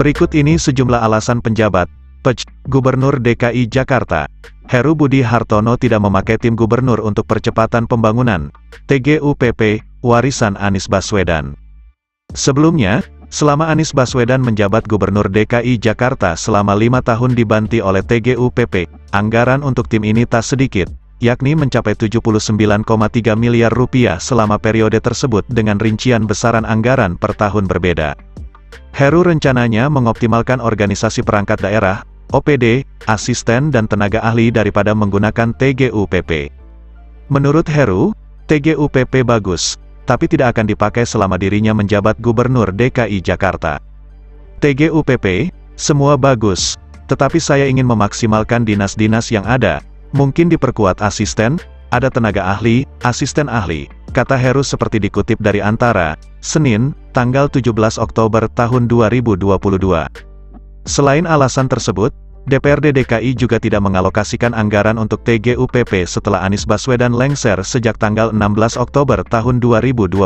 Berikut ini sejumlah alasan penjabat Gubernur DKI Jakarta. Heru Budi Hartono tidak memakai tim gubernur untuk percepatan pembangunan TGUPP, warisan Anies Baswedan. Sebelumnya, selama Anies Baswedan menjabat Gubernur DKI Jakarta selama 5 tahun dibanti oleh TGUPP, anggaran untuk tim ini tak sedikit, yakni mencapai 79,3 miliar rupiah selama periode tersebut dengan rincian besaran anggaran per tahun berbeda. Heru rencananya mengoptimalkan organisasi perangkat daerah, OPD, asisten dan tenaga ahli daripada menggunakan TGUPP. Menurut Heru, TGUPP bagus, tapi tidak akan dipakai selama dirinya menjabat Gubernur DKI Jakarta. TGUPP, semua bagus, tetapi saya ingin memaksimalkan dinas-dinas yang ada, mungkin diperkuat asisten, ada tenaga ahli, asisten ahli, kata Heru seperti dikutip dari Antara, Senin, tanggal 17 Oktober tahun 2022. Selain alasan tersebut, DPRD DKI juga tidak mengalokasikan anggaran untuk TGUPP setelah Anies Baswedan lengser sejak tanggal 16 Oktober tahun 2022.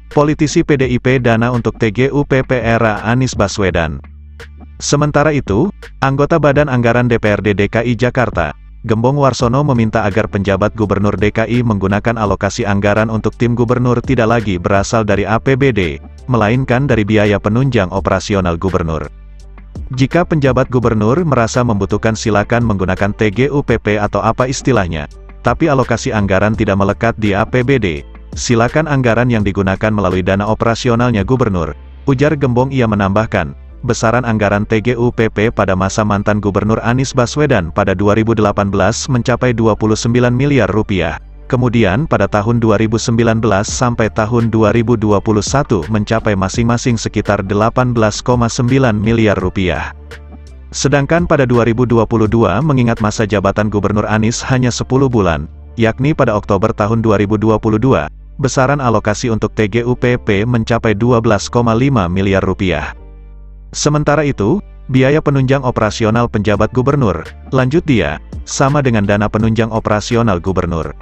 Politisi PDIP dana untuk TGUPP era Anies Baswedan. Sementara itu, anggota Badan Anggaran DPRD DKI Jakarta, Gembong Warsono meminta agar penjabat Gubernur DKI menggunakan alokasi anggaran untuk tim gubernur tidak lagi berasal dari APBD, melainkan dari biaya penunjang operasional gubernur. Jika penjabat gubernur merasa membutuhkan silakan menggunakan TGUPP atau apa istilahnya, tapi alokasi anggaran tidak melekat di APBD, silakan anggaran yang digunakan melalui dana operasionalnya gubernur, ujar Gembong. Ia menambahkan, besaran anggaran TGUPP pada masa mantan Gubernur Anies Baswedan pada 2018 mencapai 29 miliar rupiah. Kemudian pada tahun 2019 sampai tahun 2021 mencapai masing-masing sekitar 18,9 miliar rupiah. Sedangkan pada 2022 mengingat masa jabatan Gubernur Anies hanya 10 bulan, yakni pada Oktober tahun 2022, besaran alokasi untuk TGUPP mencapai 12,5 miliar rupiah. Sementara itu, biaya penunjang operasional penjabat gubernur, lanjut dia, sama dengan dana penunjang operasional gubernur.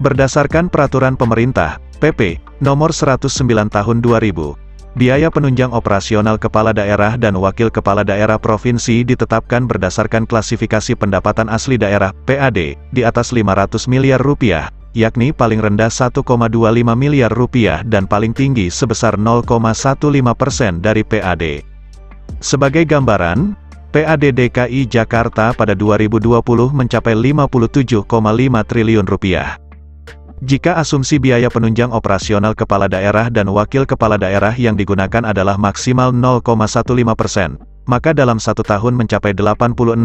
Berdasarkan Peraturan Pemerintah, PP, Nomor 109 Tahun 2000, biaya penunjang operasional Kepala Daerah dan Wakil Kepala Daerah Provinsi ditetapkan berdasarkan klasifikasi pendapatan asli daerah, PAD, di atas 500 miliar rupiah, yakni paling rendah 1,25 miliar rupiah dan paling tinggi sebesar 0,15% dari PAD. Sebagai gambaran, PAD DKI Jakarta pada 2020 mencapai 57,5 triliun rupiah. Jika asumsi biaya penunjang operasional kepala daerah dan wakil kepala daerah yang digunakan adalah maksimal 0,15%, maka dalam 1 tahun mencapai 86,2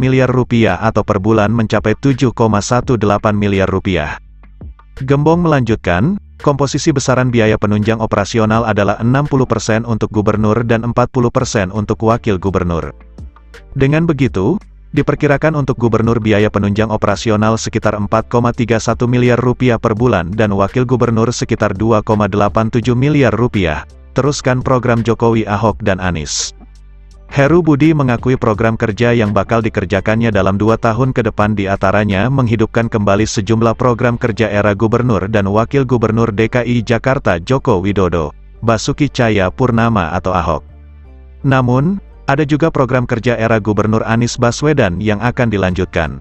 miliar rupiah atau per bulan mencapai 7,18 miliar rupiah. Gembong melanjutkan, komposisi besaran biaya penunjang operasional adalah 60% untuk gubernur dan 40% untuk wakil gubernur. Dengan begitu, diperkirakan untuk gubernur biaya penunjang operasional sekitar 4,31 miliar rupiah per bulan dan wakil gubernur sekitar 2,87 miliar rupiah, teruskan program Jokowi, Ahok dan Anies. Heru Budi mengakui program kerja yang bakal dikerjakannya dalam 2 tahun ke depan diantaranya menghidupkan kembali sejumlah program kerja era gubernur dan wakil gubernur DKI Jakarta Joko Widodo, Basuki Cahayapurnama atau Ahok. Namun, ada juga program kerja era Gubernur Anies Baswedan yang akan dilanjutkan.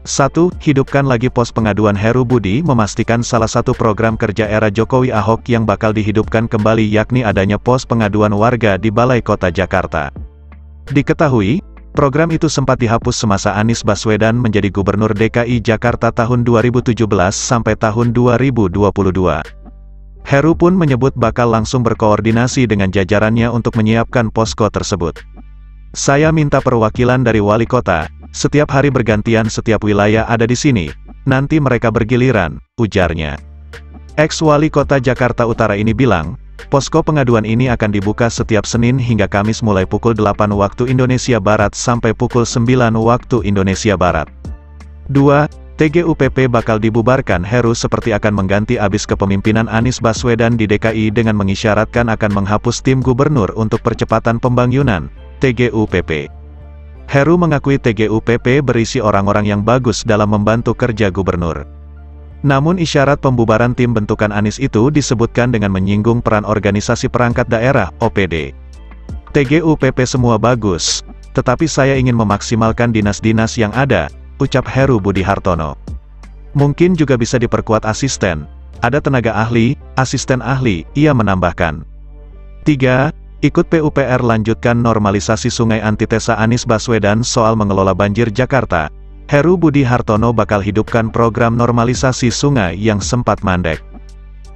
1. Hidupkan lagi pos pengaduan. Heru Budi memastikan salah satu program kerja era Jokowi Ahok yang bakal dihidupkan kembali yakni adanya pos pengaduan warga di Balai Kota Jakarta. Diketahui, program itu sempat dihapus semasa Anies Baswedan menjadi Gubernur DKI Jakarta tahun 2017 sampai tahun 2022. Heru pun menyebut bakal langsung berkoordinasi dengan jajarannya untuk menyiapkan posko tersebut. Saya minta perwakilan dari wali kota, setiap hari bergantian, setiap wilayah ada di sini, nanti mereka bergiliran, ujarnya. Ex-wali kota Jakarta Utara ini bilang, posko pengaduan ini akan dibuka setiap Senin hingga Kamis mulai pukul 8 waktu Indonesia Barat sampai pukul 9 waktu Indonesia Barat. 2. TGUPP bakal dibubarkan. Heru seperti akan mengganti abis kepemimpinan Anies Baswedan di DKI dengan mengisyaratkan akan menghapus tim gubernur untuk percepatan pembangunan, TGUPP. Heru mengakui TGUPP berisi orang-orang yang bagus dalam membantu kerja gubernur. Namun isyarat pembubaran tim bentukan Anies itu disebutkan dengan menyinggung peran organisasi perangkat daerah, OPD. TGUPP semua bagus, tetapi saya ingin memaksimalkan dinas-dinas yang ada, ucap Heru Budi Hartono. Mungkin juga bisa diperkuat asisten, ada tenaga ahli, asisten ahli, ia menambahkan. 3. Ikut PUPR lanjutkan normalisasi sungai antitesa Anies Baswedan soal mengelola banjir Jakarta. Heru Budi Hartono bakal hidupkan program normalisasi sungai yang sempat mandek.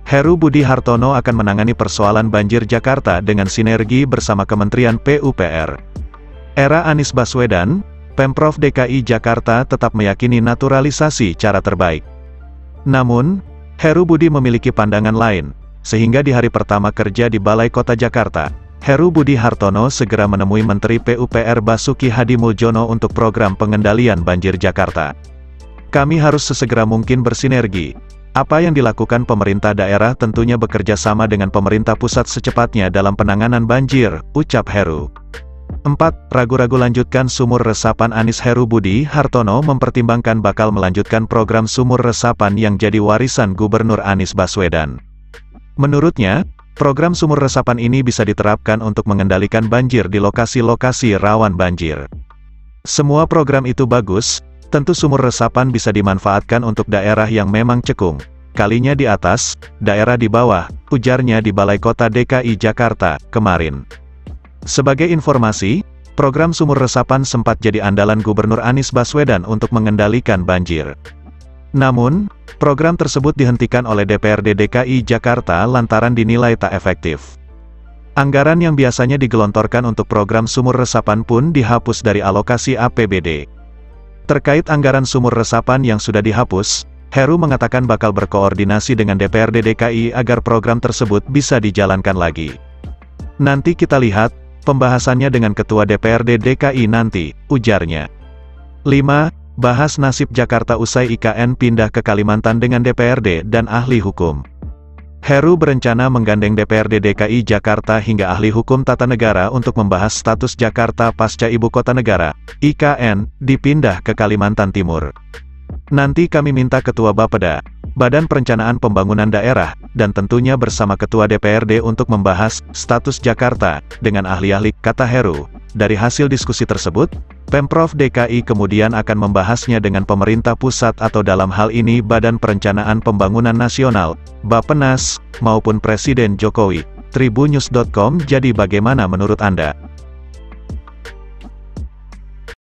Heru Budi Hartono akan menangani persoalan banjir Jakarta dengan sinergi bersama Kementerian PUPR. Era Anies Baswedan, Pemprov DKI Jakarta tetap meyakini naturalisasi cara terbaik. Namun, Heru Budi memiliki pandangan lain, sehingga di hari pertama kerja di Balai Kota Jakarta, Heru Budi Hartono segera menemui Menteri PUPR Basuki Hadimuljono untuk program pengendalian banjir Jakarta. Kami harus sesegera mungkin bersinergi. Apa yang dilakukan pemerintah daerah tentunya bekerja sama dengan pemerintah pusat secepatnya dalam penanganan banjir, ucap Heru. 4. Ragu-ragu lanjutkan sumur resapan Anies. Heru Budi Hartono mempertimbangkan bakal melanjutkan program sumur resapan yang jadi warisan Gubernur Anies Baswedan. Menurutnya, program sumur resapan ini bisa diterapkan untuk mengendalikan banjir di lokasi-lokasi rawan banjir. Semua program itu bagus, tentu sumur resapan bisa dimanfaatkan untuk daerah yang memang cekung, kalinya di atas, daerah di bawah, ujarnya di Balai Kota DKI Jakarta, kemarin. Sebagai informasi, program sumur resapan sempat jadi andalan Gubernur Anies Baswedan untuk mengendalikan banjir. Namun, program tersebut dihentikan oleh DPRD DKI Jakarta lantaran dinilai tak efektif. Anggaran yang biasanya digelontorkan untuk program sumur resapan pun dihapus dari alokasi APBD. Terkait anggaran sumur resapan yang sudah dihapus, Heru mengatakan bakal berkoordinasi dengan DPRD DKI agar program tersebut bisa dijalankan lagi. Nanti kita lihat, pembahasannya dengan Ketua DPRD DKI nanti, ujarnya. 5. Bahas nasib Jakarta usai IKN pindah ke Kalimantan dengan DPRD dan ahli hukum. Heru berencana menggandeng DPRD DKI Jakarta hingga ahli hukum tata negara untuk membahas status Jakarta pasca Ibu Kota Negara, IKN, dipindah ke Kalimantan Timur. Nanti kami minta Ketua Bapeda, Badan Perencanaan Pembangunan Daerah, dan tentunya bersama Ketua DPRD untuk membahas status Jakarta dengan ahli-ahli, kata Heru. Dari hasil diskusi tersebut, Pemprov DKI kemudian akan membahasnya dengan pemerintah pusat atau dalam hal ini Badan Perencanaan Pembangunan Nasional, Bappenas, maupun Presiden Jokowi. Tribunnews.com. Jadi bagaimana menurut Anda?